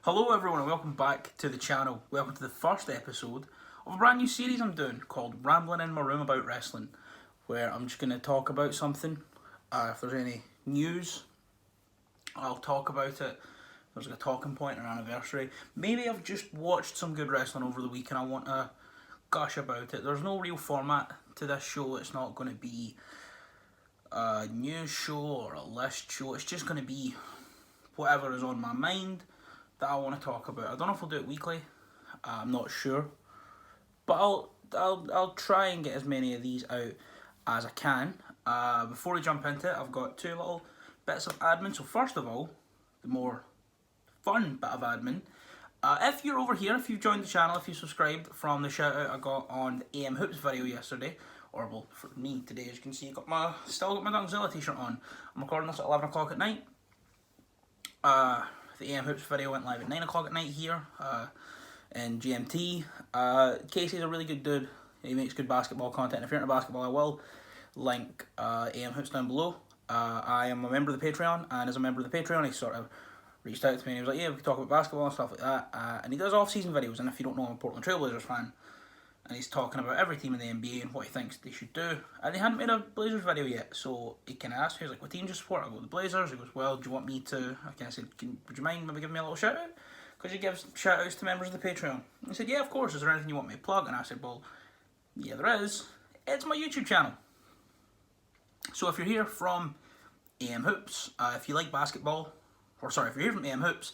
Hello everyone and welcome back to the channel. Welcome to the first episode of a brand new series I'm doing called Rambling in My Room About Wrestling, where I'm just going to talk about something. If there's any news, I'll talk about it. If there's like a talking point or an anniversary. Maybe I've just watched some good wrestling over the week and I want to gush about it. There's no real format to this show. It's not going to be a news show or a list show. It's just going to be whatever is on my mind that I want to talk about. I don't know if I'll do it weekly. I'm not sure, but I'll try and get as many of these out as I can. Before we jump into it, I've got two little bits of admin. So first of all, the more fun bit of admin. If you're over here, if you've joined the channel, if you subscribed from the shout out I got on the AM Hoops video yesterday, or well, for me today, as you can see, still got my Dunkzilla t-shirt on. I'm recording this at 11 o'clock at night. The AM Hoops video went live at 9 o'clock at night here in GMT. Casey's a really good dude. He makes good basketball content. If you're into basketball, I will link AM Hoops down below. I am a member of the Patreon, and as a member of the Patreon, he sort of reached out to me and he was like, yeah, we can talk about basketball and stuff like that. And he does off-season videos, and if you don't know, I'm a Portland Trailblazers fan. And he's talking about every team in the NBA and what he thinks they should do. And they hadn't made a Blazers video yet, so he kind of asked me, he was like, what team do you support? I go, the Blazers. He goes, well, do you want me to... I kind of said, would you mind maybe giving me a little shout out? Because he gives shout outs to members of the Patreon. He said, yeah, of course. Is there anything you want me to plug? And I said, well, yeah, there is. It's my YouTube channel. So if you're here from AM Hoops, if you like basketball, if you're here from AM Hoops,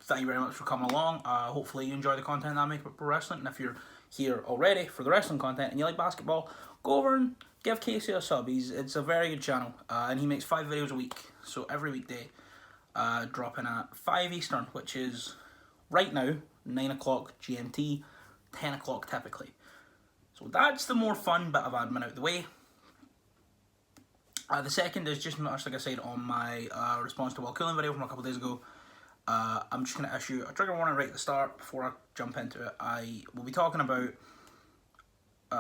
thank you very much for coming along. Hopefully you enjoy the content that I make about pro wrestling. And if you're here already for the wrestling content and you like basketball, go over and give Casey a sub. It's a very good channel, and he makes 5 videos a week, so every weekday, dropping at 5 Eastern, which is right now 9 o'clock GMT, 10 o'clock typically. So that's the more fun bit of admin out the way. The second is just much like I said on my response to Will Cooling video from a couple of days ago. I'm just going to issue a trigger warning right at the start before I jump into it. I will be talking about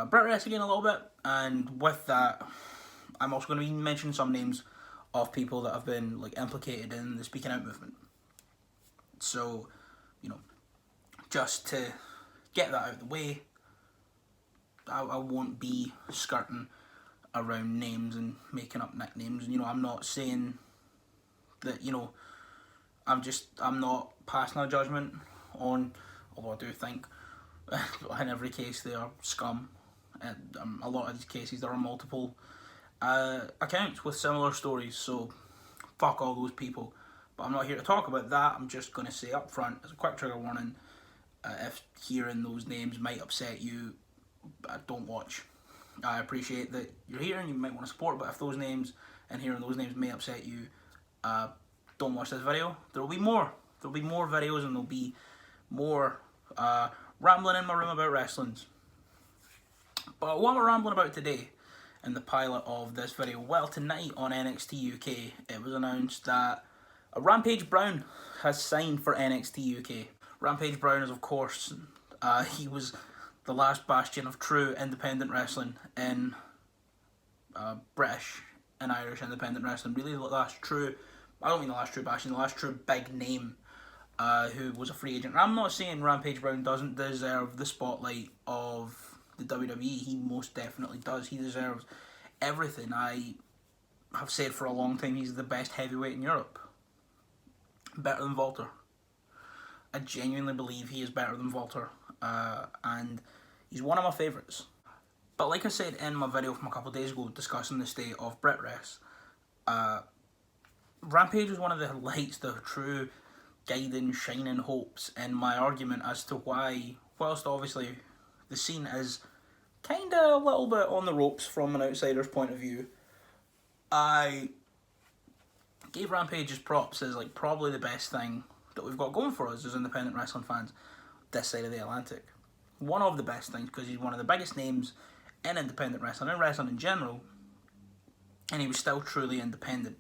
Brit Rest again a little bit, and with that, I'm also going to be mentioning some names of people that have been implicated in the Speaking Out movement. So, just to get that out of the way, I won't be skirting around names and making up nicknames. And, I'm not saying that, I'm not passing a judgment on, although I do think in every case they are scum. And a lot of these cases there are multiple accounts with similar stories, so fuck all those people. But I'm not here to talk about that. I'm just going to say up front, as a quick trigger warning, if hearing those names might upset you, don't watch. I appreciate that you're here and you might want to support, but if those names and hearing those names may upset you, don't watch this video. There will be more. There will be more videos, and there will be more rambling in my room about wrestlings. But what we're rambling about today in the pilot of this video, well, tonight on NXT UK, it was announced that Rampage Brown has signed for NXT UK. Rampage Brown is, of course, he was the last bastion of true independent wrestling in British and Irish independent wrestling. Really, the last true... I don't mean the last true bastion, the last true big name who was a free agent. And I'm not saying Rampage Brown doesn't deserve the spotlight of the WWE. He most definitely does. He deserves everything. I have said for a long time he's the best heavyweight in Europe. Better than Walter. I genuinely believe he is better than Walter. And he's one of my favourites. But like I said in my video from a couple of days ago discussing the state of Brit Rest, Rampage was one of the lights, the true guiding, shining hopes in my argument as to why, whilst obviously the scene is kind of a little bit on the ropes from an outsider's point of view, I gave Rampage his props as probably the best thing that we've got going for us as independent wrestling fans this side of the Atlantic. One of the best things, because he's one of the biggest names in independent wrestling and wrestling in general, and he was still truly independent.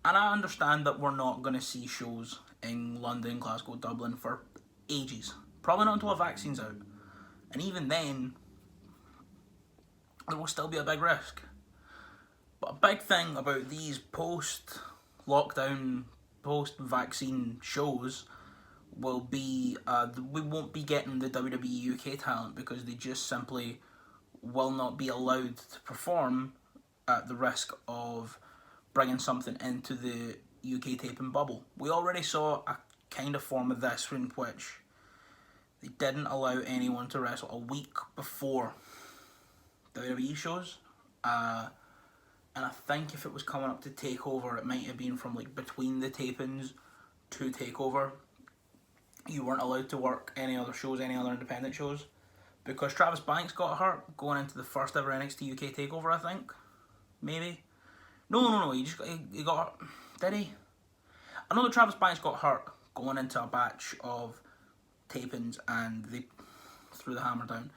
And I understand that we're not going to see shows in London, Glasgow, Dublin for ages. Probably not until a vaccine's out. And even then, there will still be a big risk. But a big thing about these post-lockdown, post-vaccine shows will be we won't be getting the WWE UK talent because they just simply will not be allowed to perform at the risk of bringing something into the UK taping bubble. We already saw a kind of form of this in which they didn't allow anyone to wrestle a week before WWE shows. And I think if it was coming up to TakeOver, it might have been from like between the tapings to TakeOver. You weren't allowed to work any other shows, any other independent shows, because Travis Banks got hurt going into the first ever NXT UK TakeOver. I think, maybe. No. He got hurt. Did he? I know that Travis Banks got hurt going into a batch of tapings, and they threw the hammer down.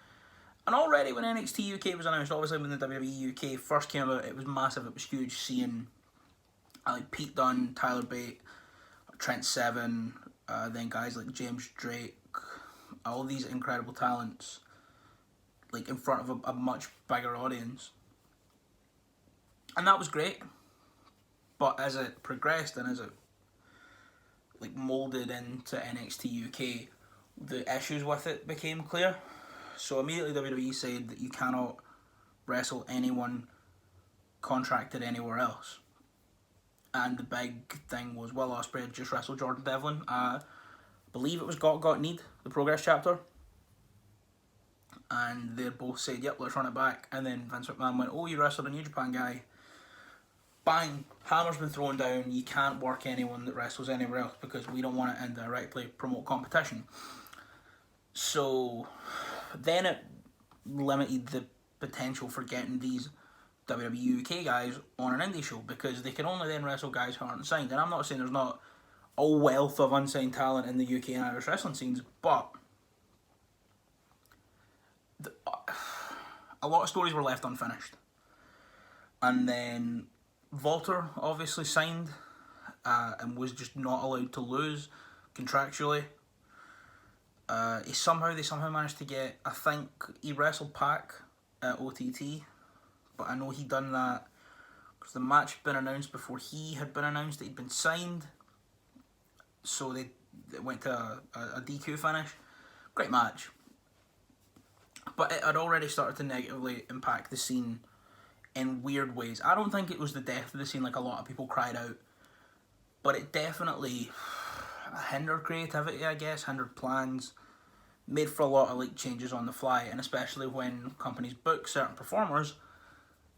And already when NXT UK was announced, obviously when the WWE UK first came out, it was massive, it was huge, seeing like Pete Dunne, Tyler Bate, Trent Seven, then guys like James Drake, all these incredible talents, like in front of a much bigger audience. And that was great. But as it progressed and as it like molded into NXT UK, the issues with it became clear. So immediately WWE said that you cannot wrestle anyone contracted anywhere else. And the big thing was Will Ospreay had just wrestled Jordan Devlin. I believe it was Got Need, the Progress chapter. And they both said, yep, let's run it back. And then Vince McMahon went, oh, you wrestled a New Japan guy. Bang, hammer's been thrown down. You can't work anyone that wrestles anywhere else because we don't want to indirectly promote competition. So then it limited the potential for getting these WWE UK guys on an indie show because they can only then wrestle guys who aren't signed. And I'm not saying there's not a wealth of unsigned talent in the UK and Irish wrestling scenes, but a lot of stories were left unfinished. And then Walter obviously signed and was just not allowed to lose contractually. They somehow managed to get, I think he wrestled Pac at OTT, but I know he done that because the match had been announced before he had been announced that he'd been signed. So they went to a DQ finish. Great match. But it had already started to negatively impact the scene in weird ways. I don't think it was the death of the scene like a lot of people cried out, but it definitely hindered creativity, I guess, hindered plans, made for a lot of like changes on the fly, and especially when companies book certain performers,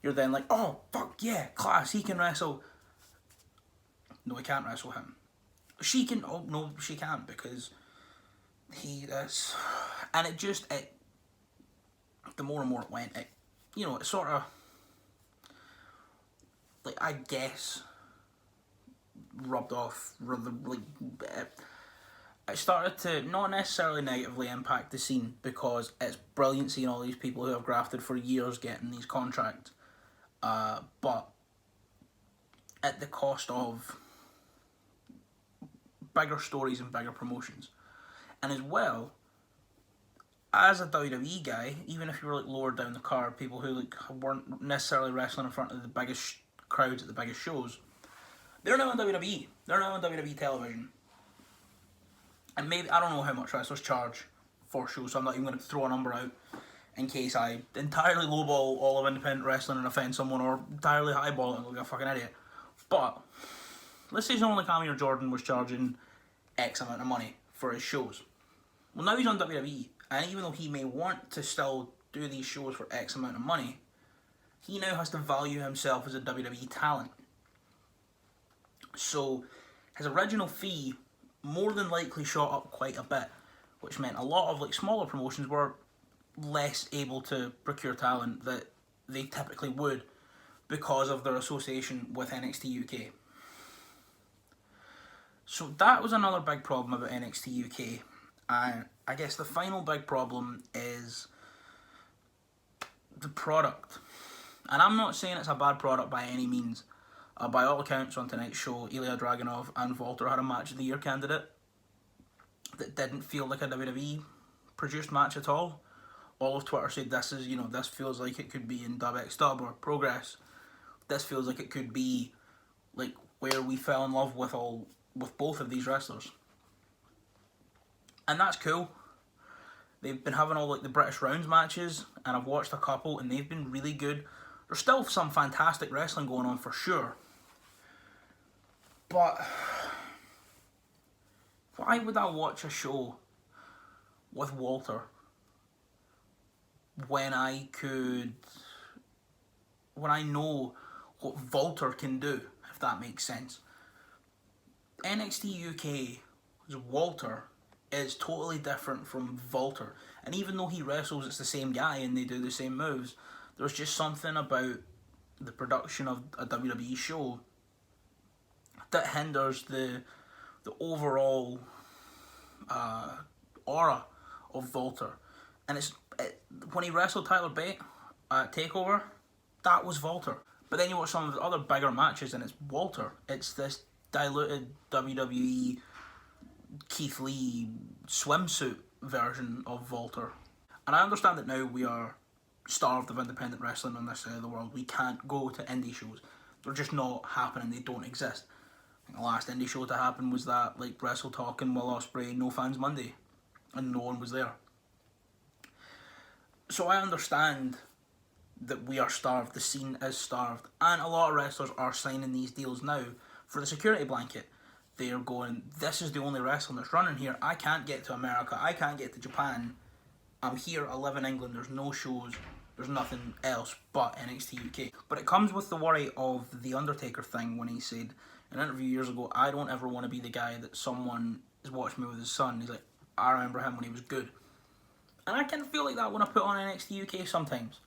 you're then like, oh, fuck yeah, class, he can wrestle. No, he can't wrestle him. She can, oh, no, she can't because he is, and the more and more it went, it sort of, like, I guess, rubbed off, rather, like, it started to not necessarily negatively impact the scene because it's brilliant seeing all these people who have grafted for years getting these contracts, but at the cost of bigger stories and bigger promotions. And as well, as a WWE guy, even if you were like lower down the card, people who like weren't necessarily wrestling in front of the biggest crowds at the biggest shows, they're now on WWE. They're now on WWE television. And maybe, I don't know how much wrestlers charge for shows, so I'm not even going to throw a number out in case I entirely lowball all of independent wrestling and offend someone, or entirely highball it and look like a fucking idiot. But let's say someone like Cammy or Jordan was charging X amount of money for his shows. Well, now he's on WWE, and even though he may want to still do these shows for X amount of money, he now has to value himself as a WWE talent. So his original fee more than likely shot up quite a bit, which meant a lot of like smaller promotions were less able to procure talent that they typically would because of their association with NXT UK. So that was another big problem about NXT UK. And I guess the final big problem is the product. And I'm not saying it's a bad product by any means. By all accounts on tonight's show, Ilya Dragunov and Walter had a match of the year candidate that didn't feel like a WWE produced match at all. All of Twitter said this feels like it could be in DubXDub or Progress. This feels like it could be like where we fell in love with both of these wrestlers. And that's cool. They've been having all like the British rounds matches, and I've watched a couple, and they've been really good. There's still some fantastic wrestling going on for sure. But why would I watch a show with Walter when I know what Walter can do, if that makes sense? NXT UK's Walter is totally different from Walter. And even though he wrestles, it's the same guy and they do the same moves, there's just something about the production of a WWE show that hinders the overall aura of Walter. And when he wrestled Tyler Bate at TakeOver, that was Walter. But then you watch some of the other bigger matches and it's Walter. It's this diluted WWE Keith Lee swimsuit version of Walter. And I understand that now we are starved of independent wrestling on this side of the world. We can't go to indie shows. They're just not happening. They don't exist. I think the last indie show to happen was that like Wrestle Talk and Will Ospreay No Fans Monday, and no one was there. So I understand that we are starved. The scene is starved, and a lot of wrestlers are signing these deals now for the security blanket. They are going, this is the only wrestling that's running here. I can't get to America. I can't get to Japan. I'm here. I live in England. There's no shows. There's nothing else but NXT UK. But it comes with the worry of the Undertaker thing when he said in an interview years ago, I don't ever want to be the guy that someone is watching me with his son. He's like, I remember him when he was good. And I kind of feel like that when I put on NXT UK sometimes.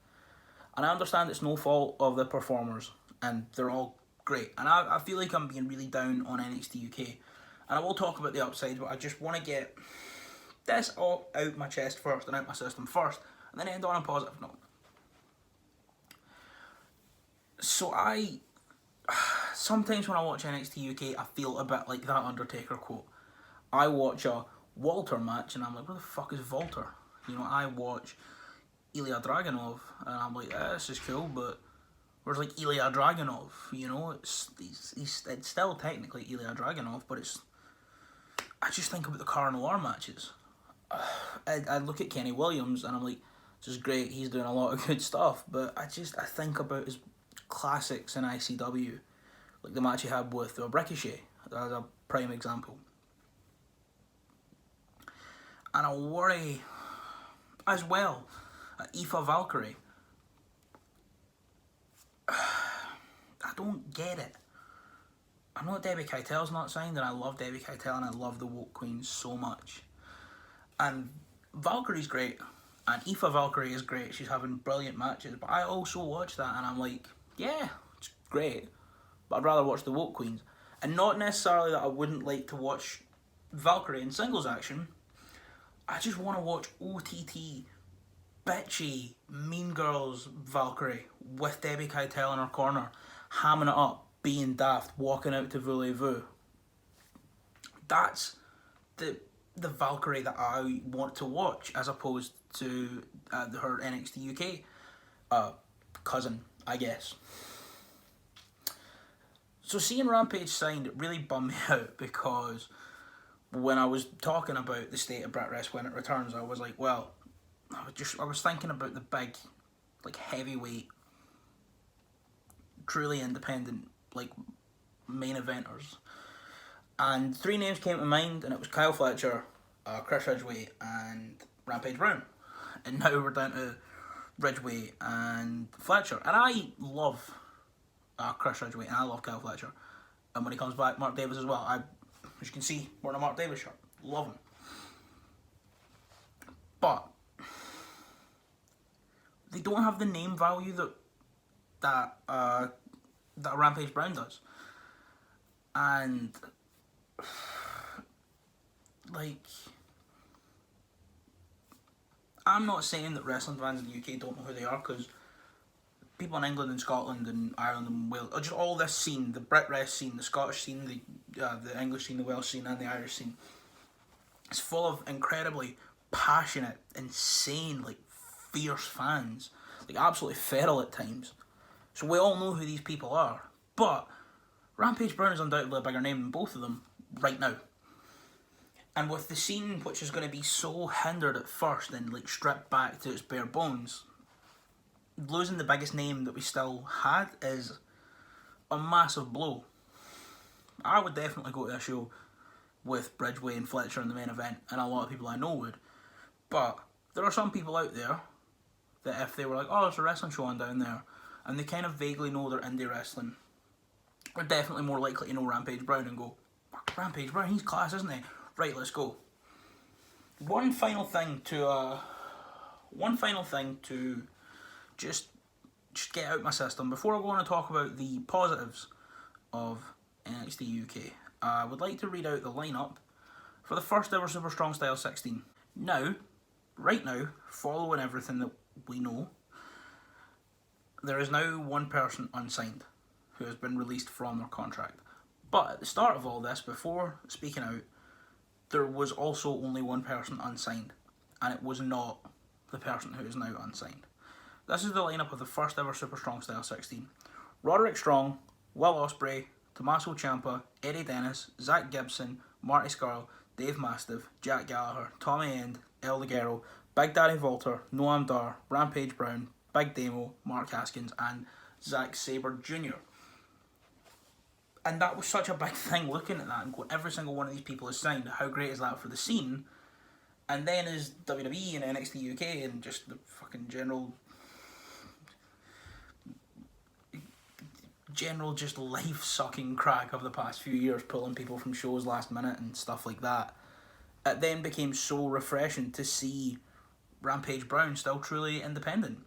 And I understand it's no fault of the performers. And they're all great. And I feel like I'm being really down on NXT UK. And I will talk about the upsides, but I just want to get this all out my chest first and out my system first. And then end on a positive note. So sometimes when I watch NXT UK, I feel a bit like that Undertaker quote. I watch a Walter match and I'm like, where the fuck is Walter? You know, I watch Ilya Dragunov and I'm like, this is cool, but where's like Ilya Dragunov? You know, it's still technically Ilya Dragunov, but I just think about the Car Noir matches. I look at Kenny Williams and I'm like, this is great, he's doing a lot of good stuff, but I think about his classics in ICW, like the match he had with Ricochet, as a prime example. And I worry as well at Aoife Valkyrie. I don't get it. I know Debbie Keitel's not signed, and I love Debbie Keitel and I love the Woke Queen so much. And Valkyrie's great, and Aoife Valkyrie is great. She's having brilliant matches, but I also watch that and I'm like, yeah, it's great, but I'd rather watch the Woke Queens. And not necessarily that I wouldn't like to watch Valkyrie in singles action. I just want to watch OTT, bitchy, mean girls Valkyrie with Debbie Keitel in her corner, hamming it up, being daft, walking out to Voulez-Vous. That's the Valkyrie that I want to watch, as opposed to her NXT UK cousin, I guess. So seeing Rampage signed, it really bummed me out, because when I was talking about the state of Brit Rest when it returns, I was like, well, I was thinking about the big, like, heavyweight, truly independent, like, main eventers. And 3 names came to mind, and it was Kyle Fletcher, Chris Ridgway, and Rampage Brown. And now we're down to Ridgway and Fletcher. And I love Chris Ridgway, and I love Kyle Fletcher. And when he comes back, Mark Davis as well. As you can see, wearing a Mark Davis shirt. Love him. But they don't have the name value that Rampage Brown does. And like, I'm not saying that wrestling fans in the UK don't know who they are, because people in England and Scotland and Ireland and Wales, just all this scene, the Brit Rest scene, the Scottish scene, the English scene, the Welsh scene, and the Irish scene, it's full of incredibly passionate, insane, like, fierce fans, like absolutely feral at times. So we all know who these people are. But Rampage Brown is undoubtedly a bigger name than both of them right now. And with the scene, which is going to be so hindered at first and like stripped back to its bare bones, losing the biggest name that we still had is a massive blow. I would definitely go to a show with Bridgeway and Fletcher in the main event, and a lot of people I know would. But there are some people out there that if they were like, oh, there's a wrestling show on down there, and they kind of vaguely know their indie wrestling, are definitely more likely to know Rampage Brown and go, Rampage Brown, he's class, isn't he? Right, let's go. One final thing to just get out my system before I go on and talk about the positives of NXT UK. I would like to read out the lineup for the first ever Super Strong Style 16. Now, right now, following everything that we know, there is now one person unsigned who has been released from their contract. But at the start of all this, before speaking out, there was also only one person unsigned, and it was not the person who is now unsigned. This is the lineup of the first ever Super Strong Style 16. Roderick Strong, Will Ospreay, Tommaso Ciampa, Eddie Dennis, Zach Gibson, Marty Scurll, Dave Mastiff, Jack Gallagher, Tommy End, El Ligero, Big Daddy Volter, Noam Dar, Rampage Brown, Big Damo, Mark Haskins, and Zack Sabre Jr. And that was such a big thing looking at that and going, every single one of these people is signed. How great is that for the scene? And then is WWE and NXT UK and just the fucking general just life-sucking crack of the past few years, pulling people from shows last minute and stuff like that. It then became so refreshing to see Rampage Brown still truly independent.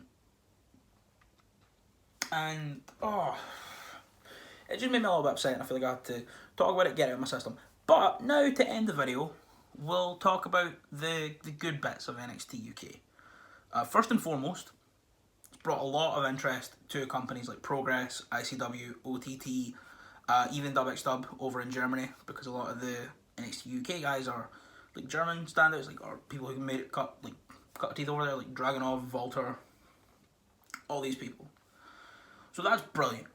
And, it just made me a little bit upset, and I feel like I had to talk about it, get it out of my system. But now, to end the video, we'll talk about the good bits of NXT UK. First and foremost, it's brought a lot of interest to companies like Progress, ICW, OTT, even DubXDub over in Germany, because a lot of the NXT UK guys are like German standouts, like, or people who made it cut teeth over there, like Dragunov, Volter, all these people. So that's brilliant.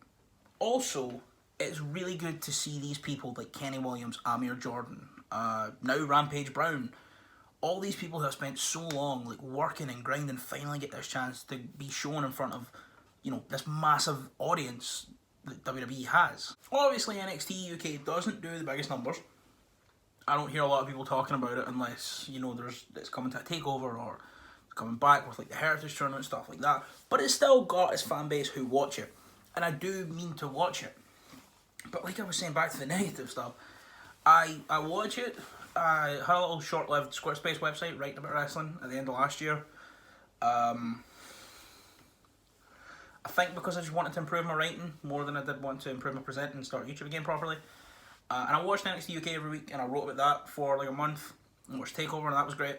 Also, it's really good to see these people like Kenny Williams, Amir Jordan, now Rampage Brown, all these people who have spent so long like working and grinding finally get this chance to be shown in front of, you know, this massive audience that WWE has. Obviously, NXT UK doesn't do the biggest numbers. I don't hear a lot of people talking about it unless, you know, it's coming to a takeover or coming back with like the Heritage Tournament, stuff like that. But it's still got its fan base who watch it. And I do mean to watch it. But like I was saying, back to the negative stuff, I watch it. I had a little short-lived Squarespace website writing about wrestling at the end of last year. I think because I just wanted to improve my writing more than I did want to improve my presenting and start YouTube again properly. And I watched NXT UK every week, and I wrote about that for like a month. I watched TakeOver, and that was great.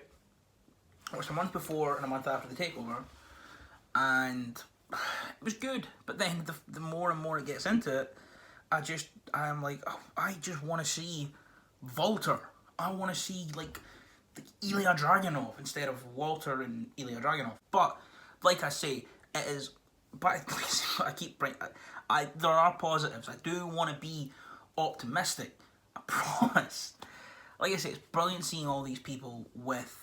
I watched a month before and a month after the TakeOver, and it was good. But then the more and more it gets into it, I'm like, oh, I just want to see Volter. I want to see like Ilya Dragunov instead of Walter and Ilya Dragunov. But like I say, it is. But I keep bringing. There are positives. I do want to be optimistic. I promise. Like I say, it's brilliant seeing all these people with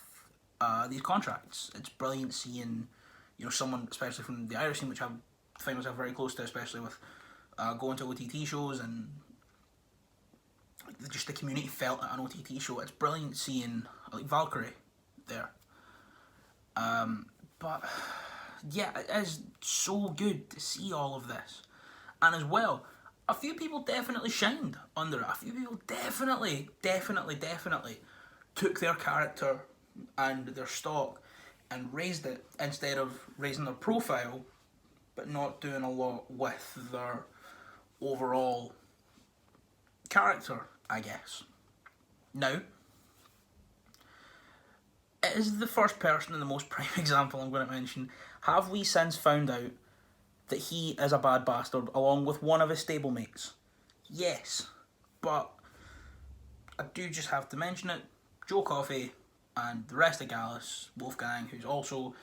these contracts. It's brilliant seeing, you know, someone, especially from the Irish scene, which I find myself very close to, especially with going to OTT shows and just the community felt at an OTT show. It's brilliant seeing like Valkyrie there. But yeah, it is so good to see all of this. And as well, a few people definitely shined under it. A few people definitely took their character and their stock and raised it instead of raising their profile, but not doing a lot with their overall character, I guess. Now, it is the first person and the most prime example I'm going to mention. Have we since found out that he is a bad bastard along with one of his stablemates? Yes, but I do just have to mention it. Joe Coffey and the rest of Gallus, Wolfgang, who's also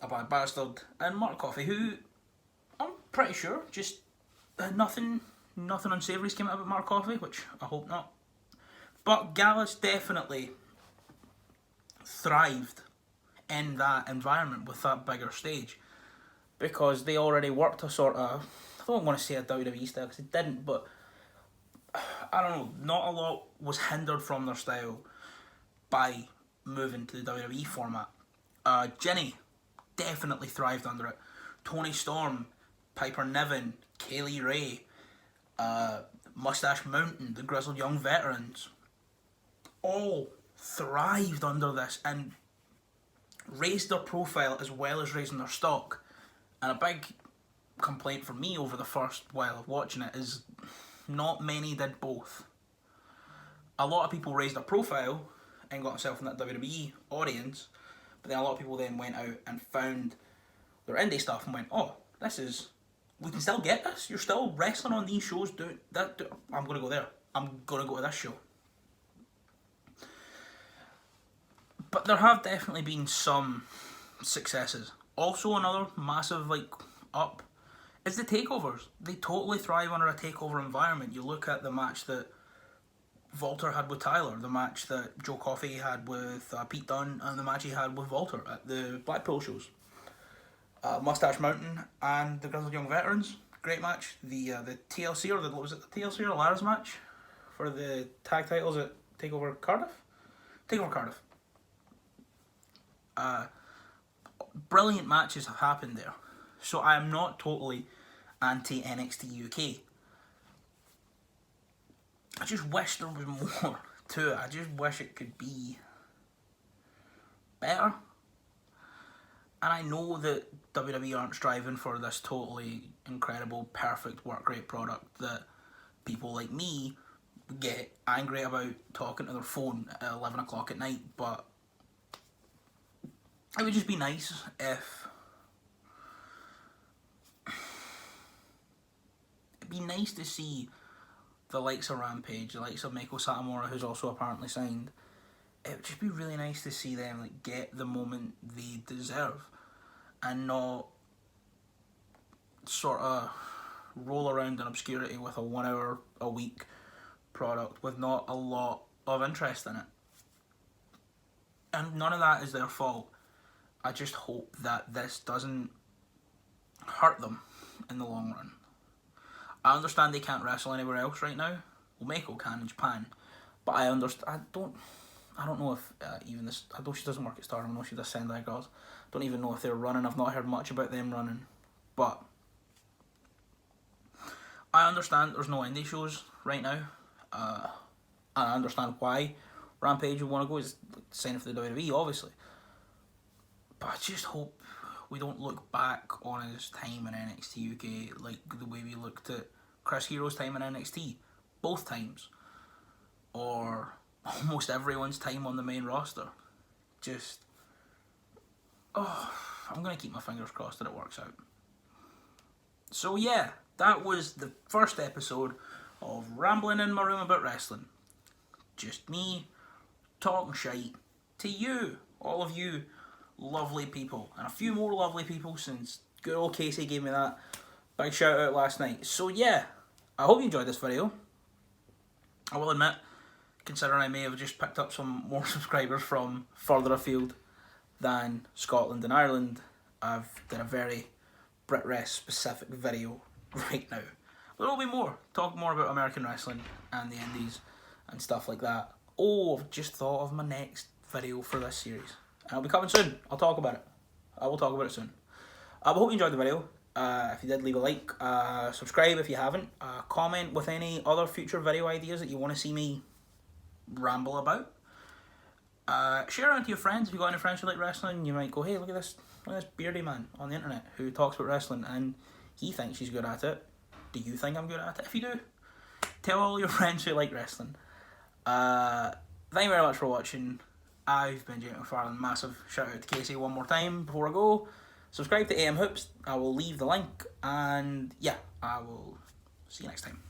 a bad bastard, and Mark Coffey, who I'm pretty sure just nothing unsavoury's came out about Mark Coffey, which I hope not. But Gallus definitely thrived in that environment with that bigger stage, because they already worked a sort of, I don't want to say a WWE style because it didn't, but I don't know, not a lot was hindered from their style by moving to the WWE format. Jenny definitely thrived under it. Toni Storm, Piper Niven, Kaylee Ray, Mustache Mountain, the Grizzled Young Veterans, all thrived under this and raised their profile as well as raising their stock. And a big complaint for me over the first while of watching it is not many did both. A lot of people raised their profile and got themselves in that WWE audience, but then a lot of people then went out and found their indie stuff and went, oh, we can still get this. You're still wrestling on these shows. I'm going to go there. I'm going to go to this show. But there have definitely been some successes. Also, another massive up is the takeovers. They totally thrive under a takeover environment. You look at the match that Walter had with Tyler, the match that Joe Coffey had with Pete Dunne, and the match he had with Walter at the Blackpool shows. Mustache Mountain and the Grizzled Young Veterans, great match. The TLC, or was it the TLC or Lara's match for the tag titles at Takeover Cardiff? Takeover Cardiff. Brilliant matches have happened there. So I am not totally anti NXT UK. I just wish there was more to it. I just wish it could be better. And I know that WWE aren't striving for this totally incredible, perfect work rate product that people like me get angry about talking to their phone at 11 o'clock at night, but it would just be nice if... It'd be nice to see the likes of Rampage, the likes of Meiko Satomura, who's also apparently signed. It would just be really nice to see them get the moment they deserve and not sort of roll around in obscurity with a 1 hour a week product with not a lot of interest in it. And none of that is their fault. I just hope that this doesn't hurt them in the long run. I understand they can't wrestle anywhere else right now. Well, Meiko can in Japan, but I understand. I don't know if even this. I know she doesn't work at Stardom. I know she does Sendai Girls. Don't even know if they're running. I've not heard much about them running, but I understand there's no indie shows right now. And I understand why Rampage would want to go is signing for the WWE, obviously. But I just hope we don't look back on his time in NXT UK like the way we looked at Chris Hero's time in NXT. Both times. Or almost everyone's time on the main roster. Just... I'm going to keep my fingers crossed that it works out. So yeah, that was the first episode of Rambling in My Room About Wrestling. Just me talking shite to you, all of you lovely people, and a few more lovely people since good old Casey gave me that big shout out last night. So yeah, I hope you enjoyed this video. I will admit, considering I may have just picked up some more subscribers from further afield than Scotland and Ireland, I've done a very BritRest specific video right now. But there will be more, talk more about American wrestling and the indies and stuff like that. Oh, I've just thought of my next video for this series. And it'll be coming soon. I'll talk about it. I will talk about it soon. I hope you enjoyed the video. If you did, leave a like. Subscribe if you haven't. Comment with any other future video ideas that you want to see me ramble about. Share it to your friends. If you've got any friends who like wrestling, you might go, hey, look at this beardy man on the internet who talks about wrestling and he thinks he's good at it. Do you think I'm good at it? If you do, tell all your friends who like wrestling. Thank you very much for watching. I've been Jamie McFarlane. Massive shout out to Casey one more time before I go. Subscribe to AM Hoops. I will leave the link. And yeah, I will see you next time.